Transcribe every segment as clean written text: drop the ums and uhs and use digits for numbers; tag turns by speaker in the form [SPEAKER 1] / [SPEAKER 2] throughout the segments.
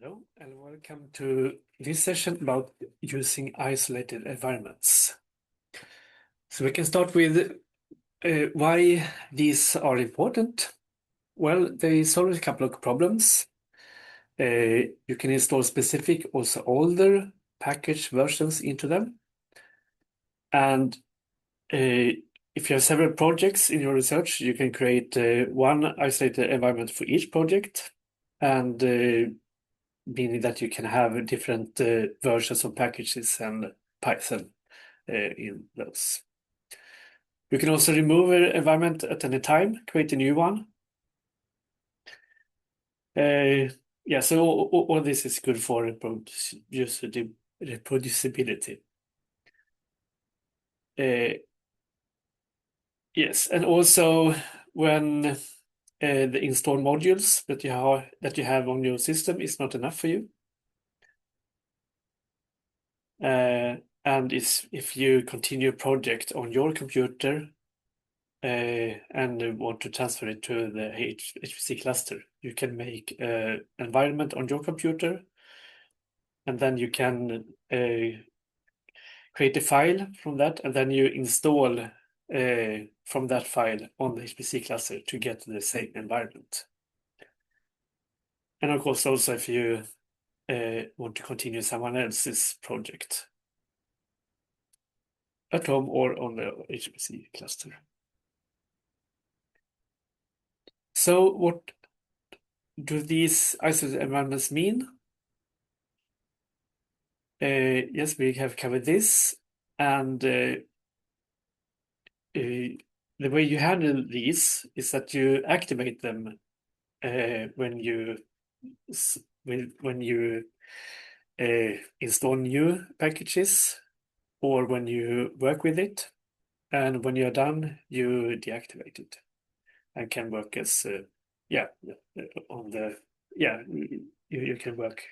[SPEAKER 1] Hello and welcome to this session about using isolated environments. So we can start with why these are important. Well, they solve a couple of problems. You can install specific, also older package versions into them. And if you have several projects in your research, you can create one isolated environment for each project. And meaning that you can have different versions of packages and Python in those. You can also remove an environment at any time, create a new one. Yeah, so all this is good for reproducibility. Yes, and also when the install modules that you have on your system is not enough for you. And if you continue a project on your computer and want to transfer it to the HPC cluster, you can make an environment on your computer, and then you can create a file from that, and then you install from that file on the HPC cluster to get the same environment. And of course, also if you want to continue someone else's project at home or on the HPC cluster. So what do these isolated environments mean? Yes, we have covered this, and the way you handle these is that you activate them when you install new packages or when you work with it, and when you're done, you deactivate it and can work as on the you can work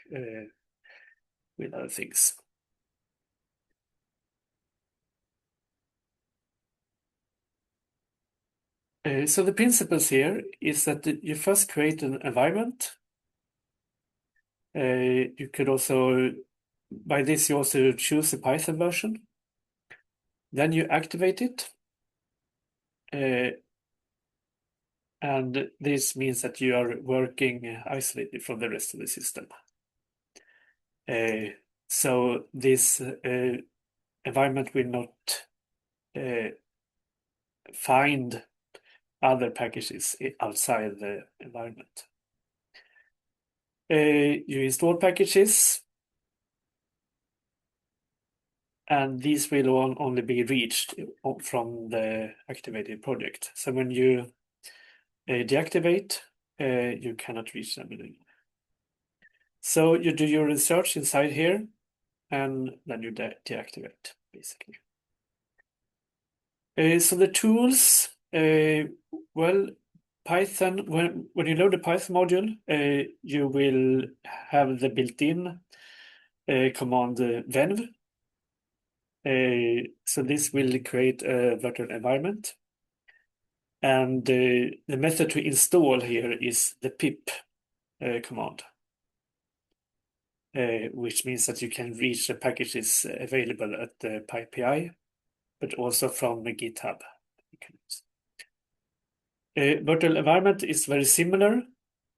[SPEAKER 1] with other things. So the principles here is that you first create an environment. You could also, by this, you also choose a Python version. Then you activate it. And this means that you are working isolated from the rest of the system. So this environment will not find other packages outside the environment. You install packages, and these will only be reached from the activated project. So when you deactivate, you cannot reach them anymore. So you do your research inside here, and then you deactivate, basically. So the tools, well, Python, when you load the Python module, you will have the built-in command venv. So this will create a virtual environment. And the method to install here is the pip command, which means that you can reach the packages available at the PyPI, but also from the GitHub. Virtual environment is very similar.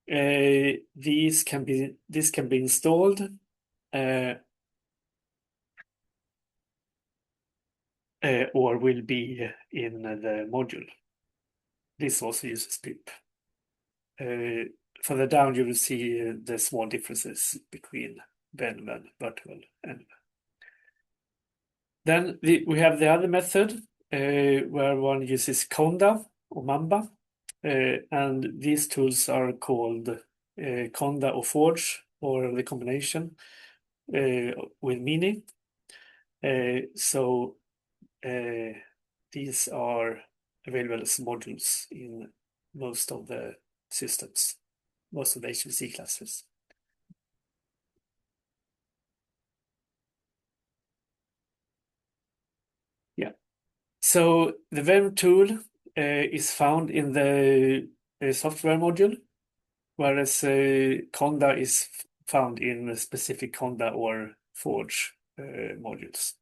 [SPEAKER 1] This can be installed or will be in the module. This also uses pip. Further down, you will see the small differences between venv and virtual env. Then we have the other method where one uses Conda or Mamba. And these tools are called Conda or Forge, or the combination with Mini. So these are available as modules in most of the systems, most of the HPC clusters. Yeah. So the venv tool is found in the software module, whereas Conda is found in specific Conda or Forge modules.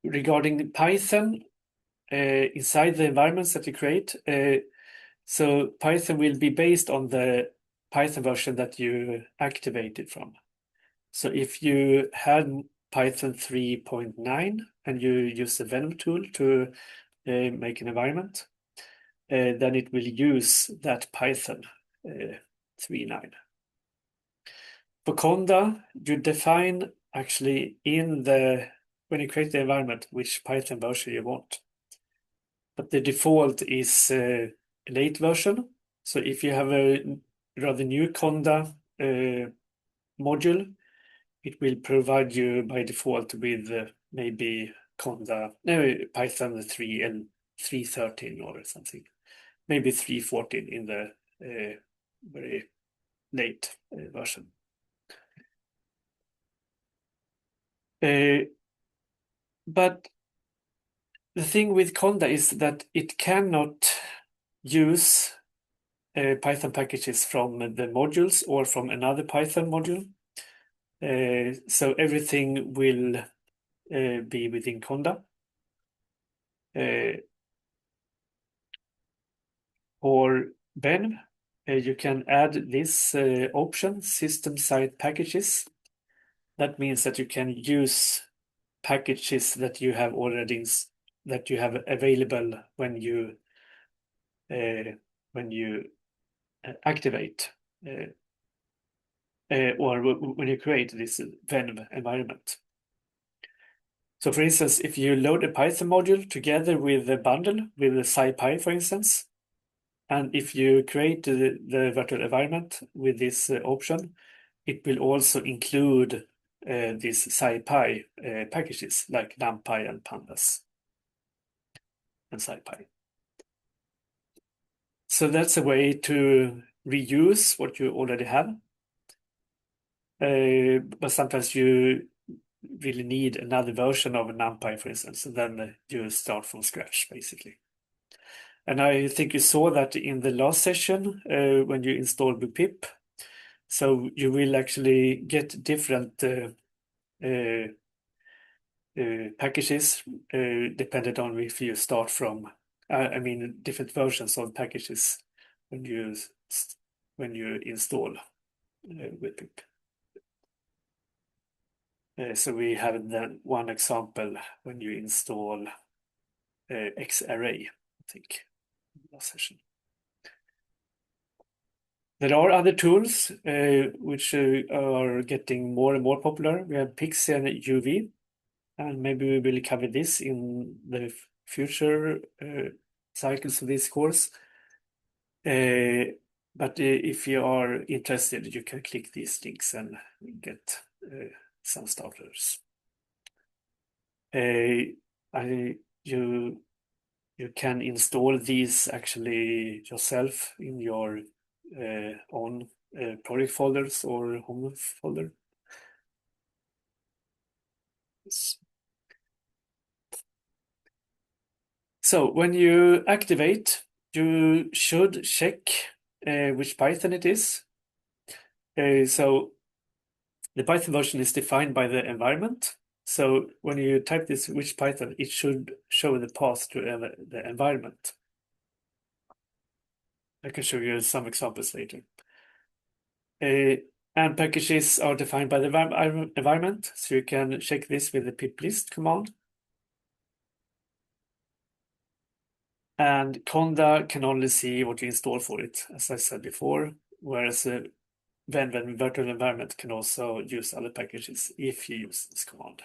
[SPEAKER 1] Regarding Python, inside the environments that you create, so Python will be based on the Python version that you activated from. So if you had Python 3.9 and you use the Venom tool to make an environment, then it will use that Python 3.9. For Conda, you define actually when you create the environment, which Python version you want. But the default is late version. So if you have a rather new Conda module, it will provide you by default with maybe Python 3 and 3.13 or something, maybe 3.14 in the very late version. But the thing with Conda is that it cannot use Python packages from the modules or from another Python module. So everything will be within Conda. For Ben, you can add this option, system side packages. That means that you can use packages that you have already that you have available when you activate or when you create this Venom environment. So for instance, if you load a Python module together with a bundle with a SciPy, for instance, and if you create the virtual environment with this option, it will also include these SciPy packages like NumPy and Pandas and SciPy. So that's a way to reuse what you already have. But sometimes you really need another version of a NumPy, for instance, and then you start from scratch, basically. And I think you saw that in the last session when you install BPIP. So you will actually get different packages depending on if you start from, different versions of packages when you install BPIP. So we have then one example when you install Xarray, I think, last session. There are other tools which are getting more and more popular. We have Pixie and UV, and maybe we will cover this in the future cycles of this course. But if you are interested, you can click these links and get some starters. You can install these actually yourself in your own project folders or home folder. So when you activate, you should check which Python it is. So the Python version is defined by the environment. So when you type this which Python, it should show the path to the environment. I can show you some examples later. And packages are defined by the environment, so you can check this with the pip list command. And Conda can only see what you install for it, as I said before, whereas Venn virtual environment can also use other packages if you use this command.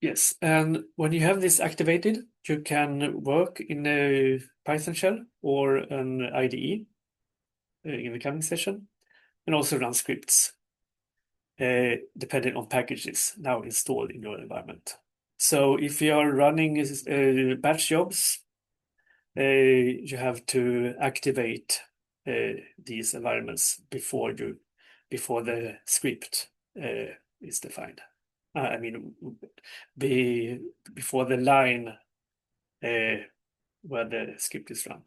[SPEAKER 1] Yes, and when you have this activated, you can work in a Python shell or an IDE in the coming session, and also run scripts depending on packages now installed in your environment. So if you are running batch jobs, you have to activate these environments before the script is defined. I mean, before the line where the script is run.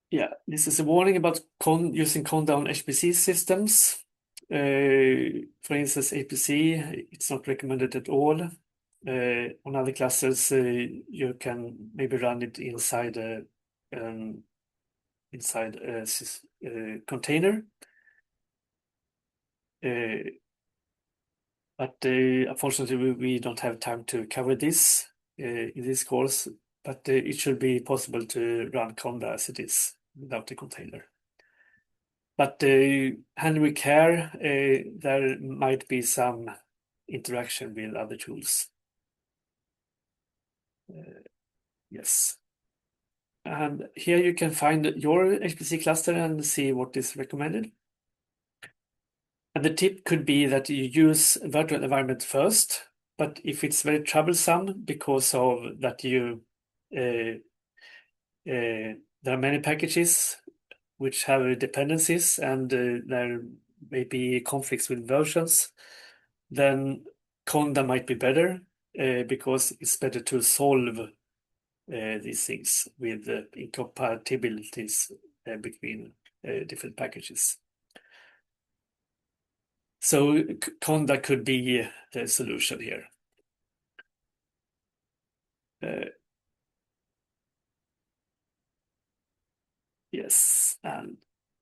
[SPEAKER 1] Yeah, this is a warning about using condown HPC systems. For instance, APC, it's not recommended at all. On other clusters, you can maybe run it inside a container. But unfortunately, we don't have time to cover this in this course, but it should be possible to run Conda as it is without a container. But handle with care, there might be some interaction with other tools. Yes. And here you can find your HPC cluster and see what is recommended. And the tip could be that you use virtual environment first, but if it's very troublesome because of that there are many packages which have dependencies and there may be conflicts with versions, then Conda might be better because it's better to solve these things with incompatibilities between different packages. So Conda could be the solution here. Yes, and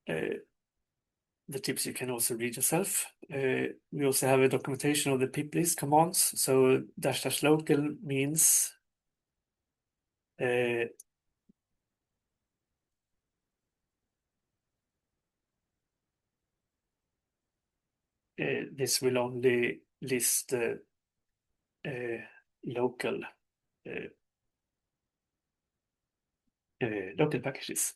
[SPEAKER 1] the tips you can also read yourself. We also have a documentation of the pip list commands. So -- local means this will only list local local packages.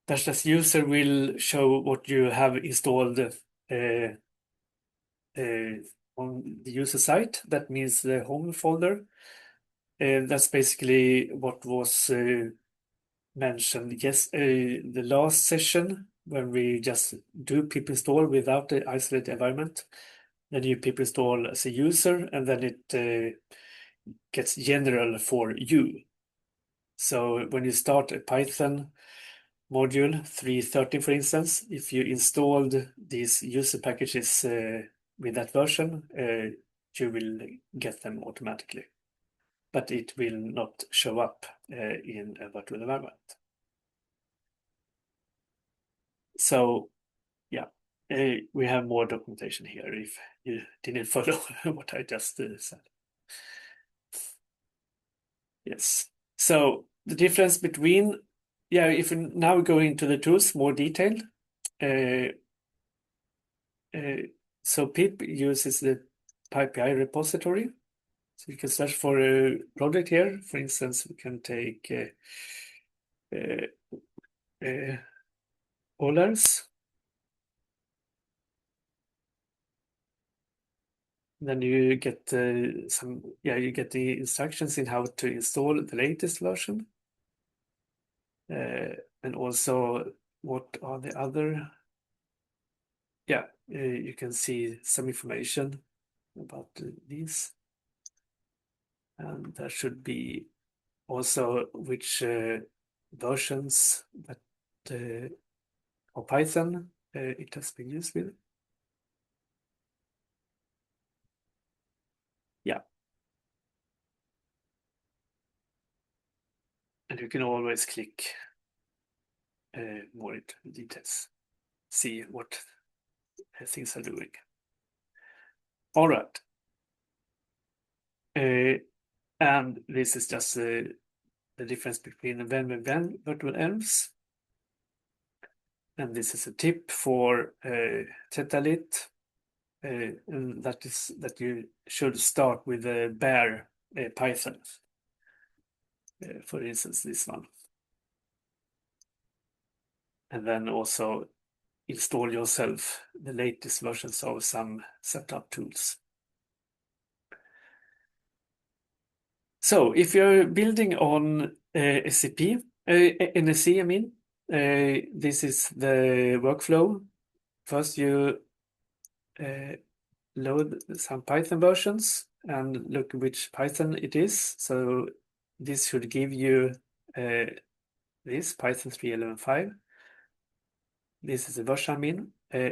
[SPEAKER 1] -- user will show what you have installed on the user site. That means the home folder. That's basically what was mentioned the last session when we just do pip install without the isolated environment. Then you pip install as a user, and then it gets general for you. So when you start a Python module 3.13, for instance, if you installed these user packages with that version, you will get them automatically, but it will not show up in a virtual environment. So yeah, we have more documentation here if you didn't follow what I just said. Yes. So the difference between, if we now go into the tools more detailed. So pip uses the PyPI repository. So you can search for a project here. For instance, we can take Olars. Then you get you get the instructions in how to install the latest version. And also what are the other, you can see some information about these. And there should be also which versions that of Python it has been used with. Yeah. And you can always click more into details, see what things are doing. All right. And this is just the difference between when and when virtual envs. And this is a tip for Tetalit. And that is that you should start with a bare Python. For instance, this one. And then also install yourself the latest versions of some setup tools. So if you're building on NSC, I mean, this is the workflow. first you load some Python versions and look which Python it is. So this should give you this Python 3.11.5. This is the version I'm in,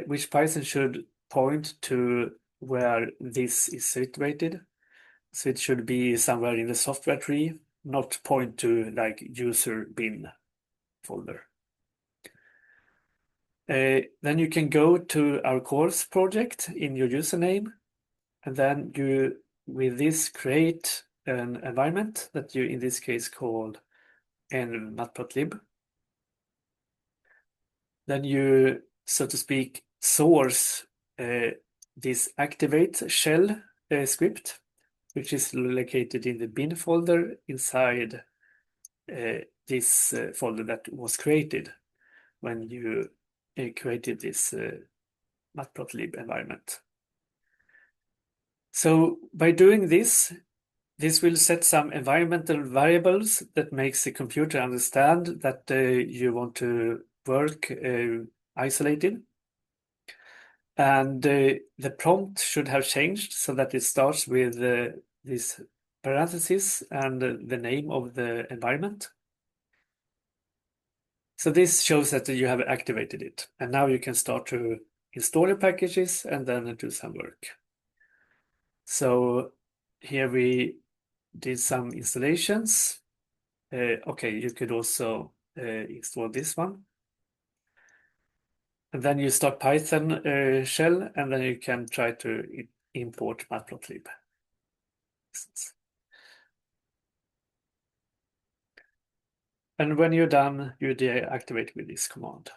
[SPEAKER 1] which Python should point to where this is situated. So it should be somewhere in the software tree, not point to like user bin folder. Then you can go to our course project in your username, and then you, with this, create an environment that you, in this case, called matplotlib. Then you, so to speak, source this activate shell script, which is located in the bin folder inside this folder that was created when you created this matplotlib environment. So by doing this, this will set some environmental variables that makes the computer understand that you want to work isolated. And the prompt should have changed so that it starts with this parenthesis and the name of the environment. So this shows that you have activated it. And now you can start to install your packages and then do some work. So here we did some installations. Okay, you could also install this one. And then you start Python shell, and then you can try to import matplotlib. And when you're done, you deactivate with this command.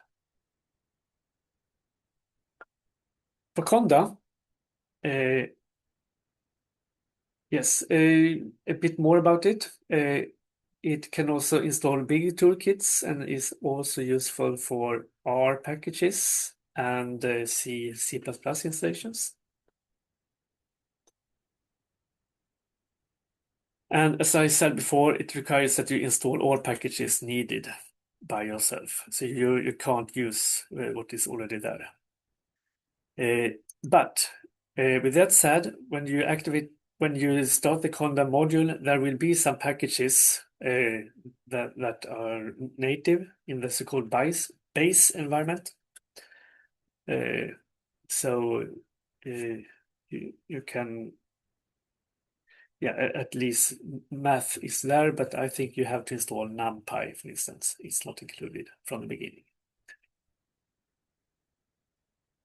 [SPEAKER 1] For Conda, yes, a bit more about it. It can also install big toolkits and is also useful for R packages and C++ installations. And as I said before, it requires that you install all packages needed by yourself. So you can't use what is already there. But with that said, when you start the Conda module, there will be some packages that are native in the so-called base environment. So you can, yeah, at least math is there, but I think you have to install NumPy, for instance. It's not included from the beginning.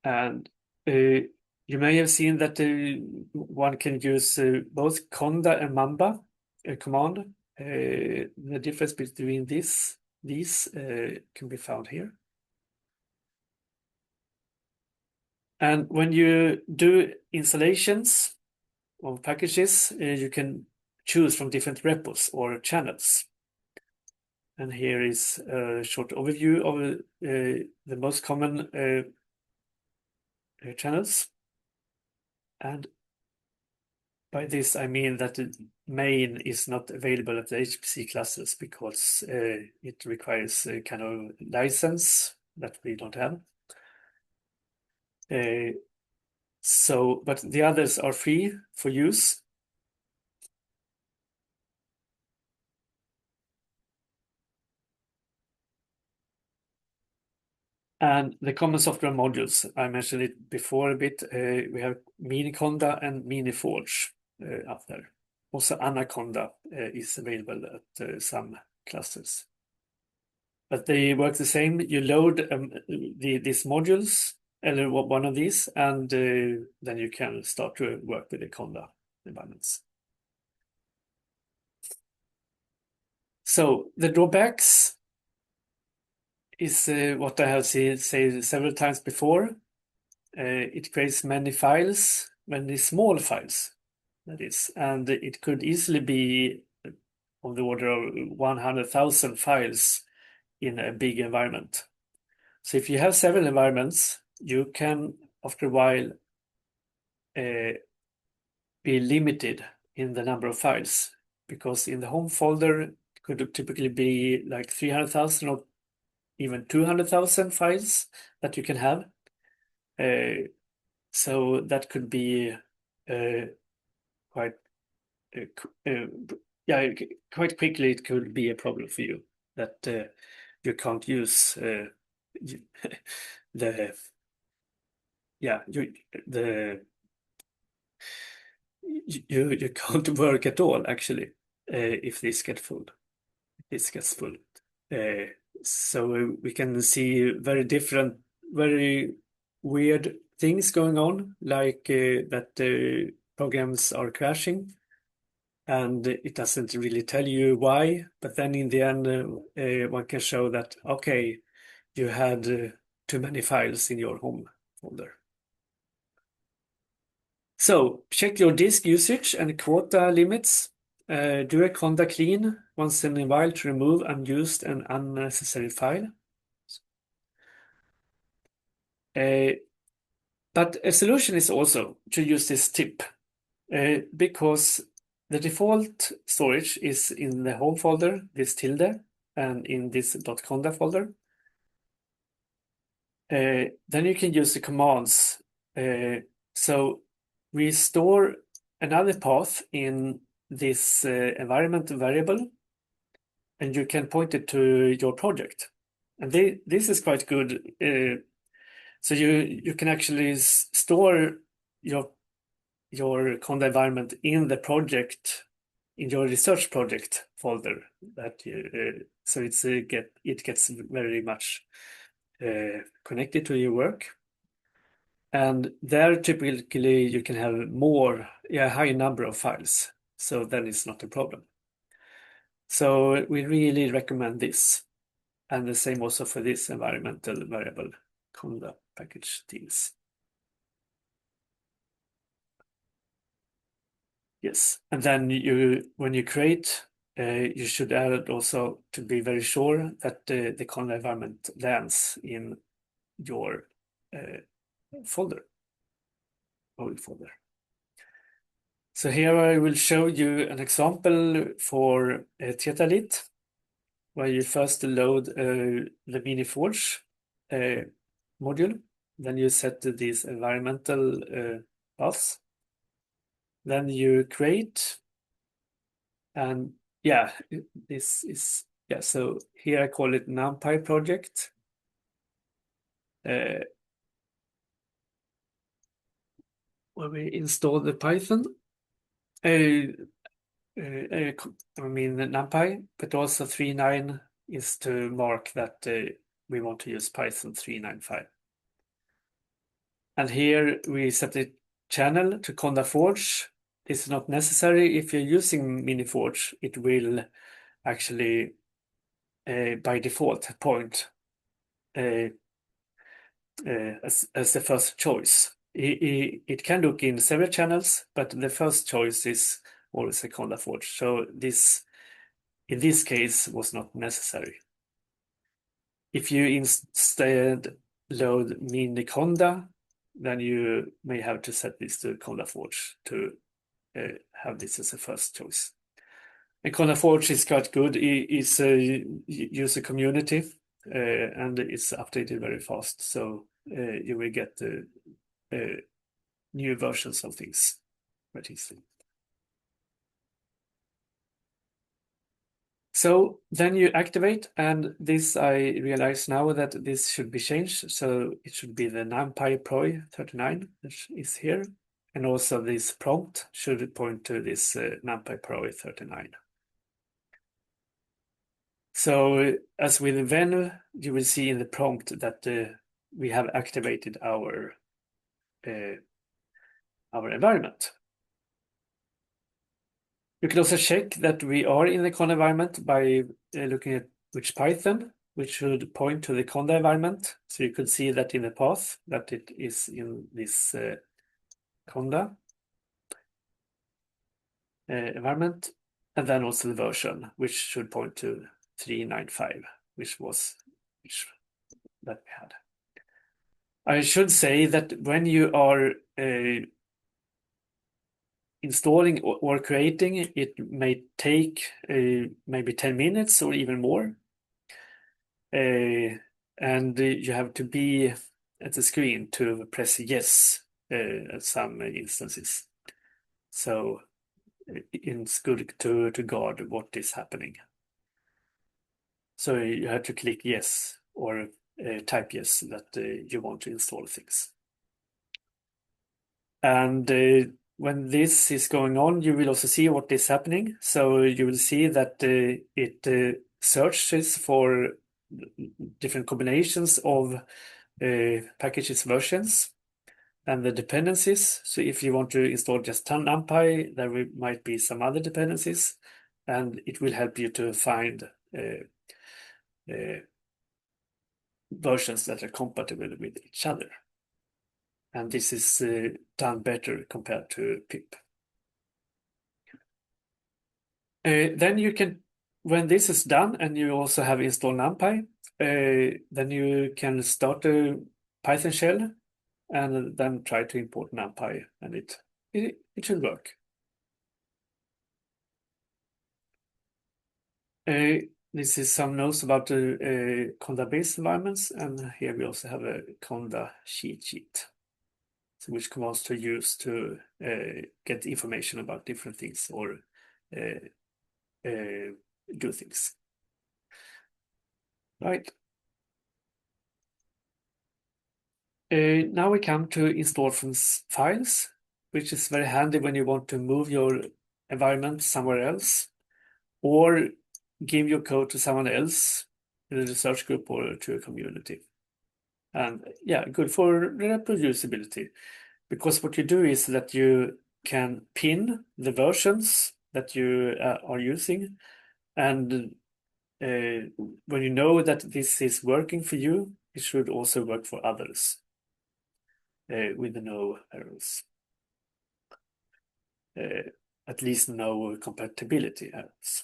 [SPEAKER 1] And you may have seen that one can use both Conda and Mamba command. The difference between these can be found here. And when you do installations of packages, you can choose from different repos or channels. And here is a short overview of the most common channels. And by this, I mean that the main is not available at the HPC classes because it requires a kind of license that we don't have. But the others are free for use. And the common software modules, I mentioned it before a bit. We have Miniconda and Miniforge up there. Also Anaconda is available at some clusters. But they work the same. You load these modules, or one of these, and then you can start to work with the Conda environments. So the drawbacks is what I have said several times before. It creates many files, many small files, that is, and it could easily be on the order of 100,000 files in a big environment. So if you have several environments, you can, after a while, be limited in the number of files, because in the home folder, it could typically be like 300,000 or even 200,000 files that you can have. So that could be quite yeah, quite quickly it could be a problem for you that you can't use the yeah you can't work at all actually if this gets full. This gets full. Uh, so we can see very weird things going on, like that programs are crashing, and it doesn't really tell you why. But then in the end, one can show that okay, you had too many files in your home folder. So check your disk usage and quota limits. Do a conda clean once in a while to remove unused and unnecessary file. But a solution is also to use this tip because the default storage is in the home folder, this tilde, and in this .conda folder. Then you can use the commands. So we store another path in this environment variable, and you can point it to your project. And this is quite good. So you can actually store your conda environment in the project, in your research project folder. That so it gets very much connected to your work. And there typically you can have higher number of files. So then it's not a problem. So we really recommend this. And the same also for this environmental variable conda package deals. Yes, and then when you create, you should add also to be very sure that the conda environment lands in your folder. So here I will show you an example for Thetalit, where you first load the Miniforge module. Then you set these environmental paths. Then you create, and yeah, this is, yeah, so here I call it NumPy project. Where we install the Python. I mean NumPy, but also 3.9 is to mark that we want to use Python 3.9.5. And here we set the channel to Conda Forge. It's not necessary. If you're using Miniforge, it will actually by default point as the first choice. It can look in several channels, but the first choice is always a Conda Forge. So this, in this case, was not necessary. If you instead load Miniconda, then you may have to set this to Conda Forge to have this as a first choice. And Conda Forge is quite good. It's a user community and it's updated very fast. So you will get new versions of things quite easily. So then you activate, and this I realize now that this should be changed. So it should be the NumPy Pro 39, which is here. And also this prompt should point to this NumPy Pro 39. So as with Venue, you will see in the prompt that we have activated our environment. You can also check that we are in the Conda environment by looking at which Python, which should point to the Conda environment. So you could see that in the path that it is in this Conda environment, and then also the version, which should point to 3.9.5, which that we had. I should say that when you are installing or creating, it may take maybe 10 minutes or even more. And you have to be at the screen to press yes at some instances. So it's good to guard what is happening. So you have to click yes or type yes that you want to install things. And when this is going on, you will also see what is happening. So you will see that it searches for different combinations of packages versions and the dependencies. So if you want to install just NumPy, there might be some other dependencies, and it will help you to find versions that are compatible with each other. And this is done better compared to pip. Then you can, when this is done and you also have installed NumPy, then you can start a Python shell and then try to import NumPy, and it should work. This is some notes about the Conda-based environments, and here we also have a Conda cheat sheet, so which commands to use to get information about different things or do things. Right. Now we come to install from files, which is very handy when you want to move your environment somewhere else or give your code to someone else in a research group or to a community. And yeah, good for reproducibility, because what you do is that you can pin the versions that you are using, and when you know that this is working for you, it should also work for others with no errors. At least no compatibility errors.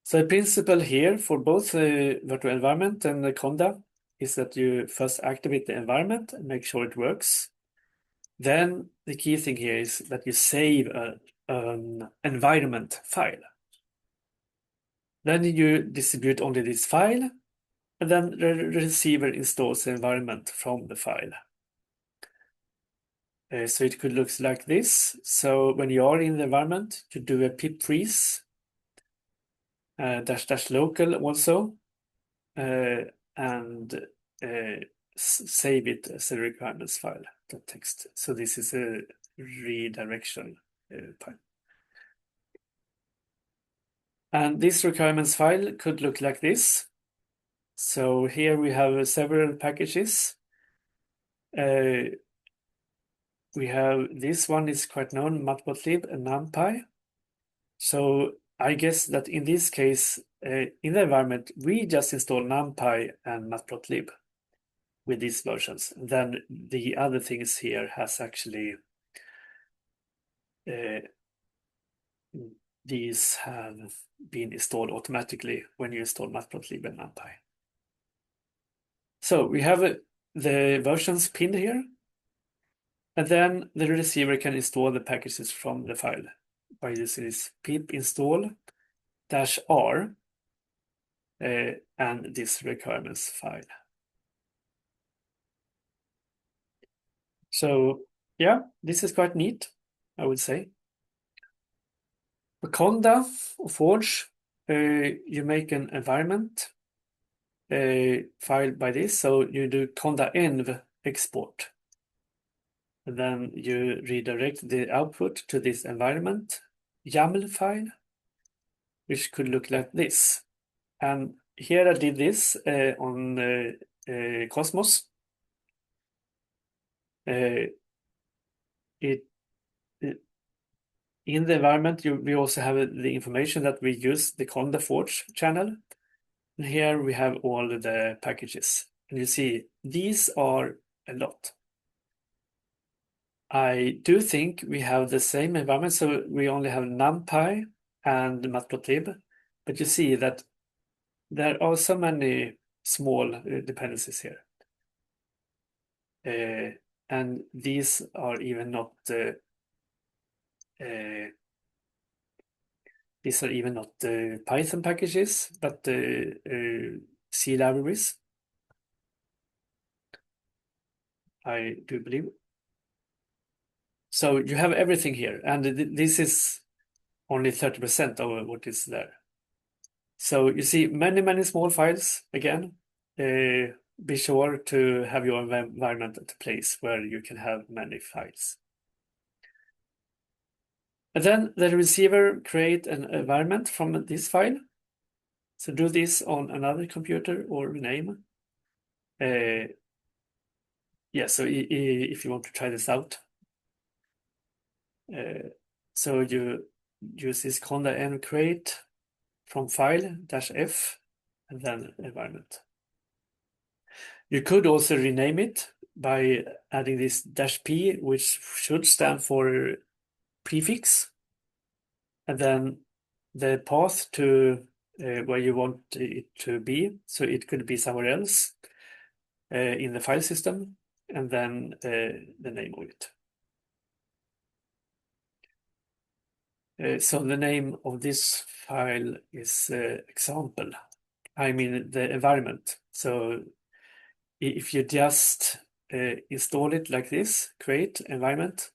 [SPEAKER 1] So the principle here for both the virtual environment and the Conda is that you first activate the environment and make sure it works. Then the key thing here is that you save an environment file. Then you distribute only this file, and then the receiver installs the environment from the file. So it could look like this. So when you are in the environment, you do a pip freeze -- local also, and save it as a requirements file, the text. So this is a redirection file. And this requirements file could look like this. So here we have several packages. We have this one is quite known, matplotlib and numpy. So I guess that in this case, in the environment, we just install numpy and matplotlib with these versions. Then the other things here has actually these have been installed automatically when you install matplotlib and numpy. So we have the versions pinned here, and then the receiver can install the packages from the file by using this pip install -r and this requirements file. So yeah, this is quite neat, I would say. For Conda or Forge, you make an environment file by this. So you do conda env export. And then you redirect the output to this environment YAML file, which could look like this. And here I did this on Cosmos. In the environment, we also have the information that we use the Conda Forge channel. And here we have all the packages. And you see, these are a lot. I do think we have the same environment, so we only have NumPy and matplotlib, but you see that there are so many small dependencies here. And these are even not Python packages, but C libraries. I do believe. So you have everything here, and this is only 30% of what is there. So you see many small files again. Be sure to have your environment at a place where you can have many files. And then the receiver create an environment from this file. So do this on another computer or rename. Yeah, so if you want to try this out. So you use this conda n create from file -f and then environment. You could also rename it by adding this -p, which should stand for prefix, and then the path to where you want it to be. So it could be somewhere else in the file system, and then the name of it. So the name of this file is example. I mean the environment. So if you just install it like this, create environment,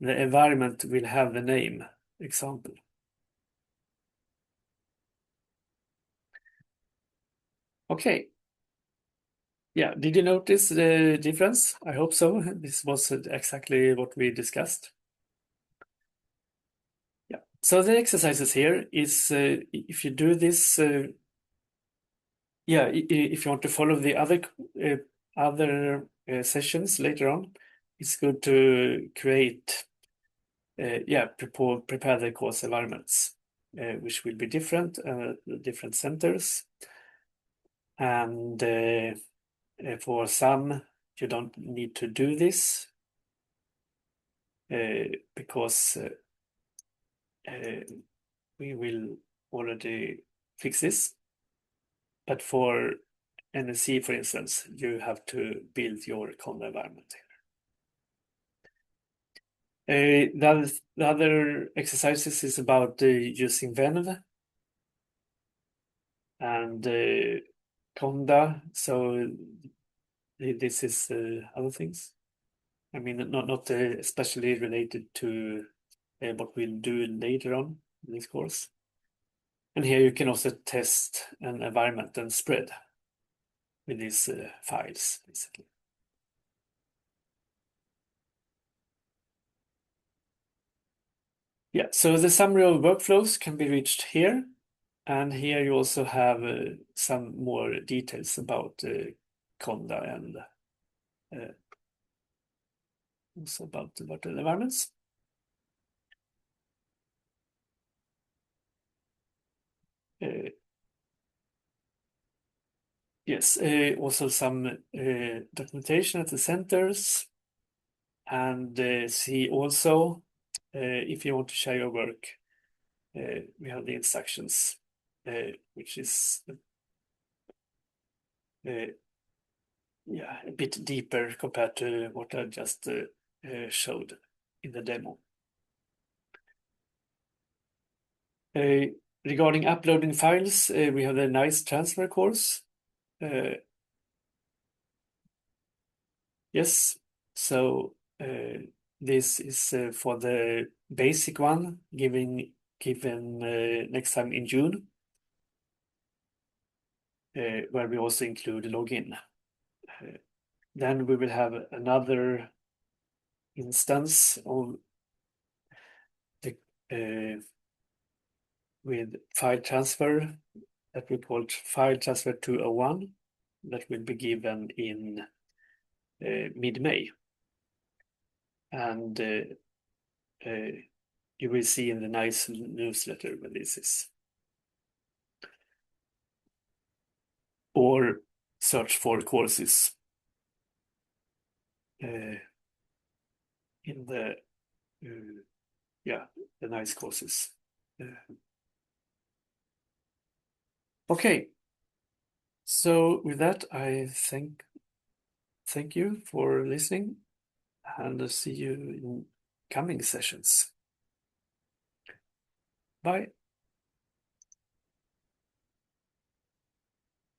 [SPEAKER 1] the environment will have the name example. Okay. Yeah, did you notice the difference? I hope so. This was exactly what we discussed. Yeah. So the exercises here is if you do this, yeah, if you want to follow the other sessions later on, it's good to create, yeah, prepare the course environments, which will be different centers, and for some you don't need to do this because we will already fix this. But for NSC, for instance, you have to build your conda environment here. The other exercises is about using Venv and conda. So this is other things. I mean, not especially related to what we'll do later on in this course. And here you can also test an environment and spread with these files, basically. Yeah, so the summary of workflows can be reached here. And here you also have some more details about Conda and also about the virtual environments. Yes, also some documentation at the centers, and see also if you want to share your work, we have the instructions, which is yeah, a bit deeper compared to what I just showed in the demo. Regarding uploading files, we have the NAISS transfer course. Yes, so this is for the basic one, given next time in June, where we also include login. Then we will have another instance of the with file transfer that we call file transfer 201 that will be given in mid-May. And you will see in the NAISS newsletter when this is. Or search for courses in the yeah, the NAISS courses. Okay, so with that, I thank you for listening, and I'll see you in coming sessions. Bye.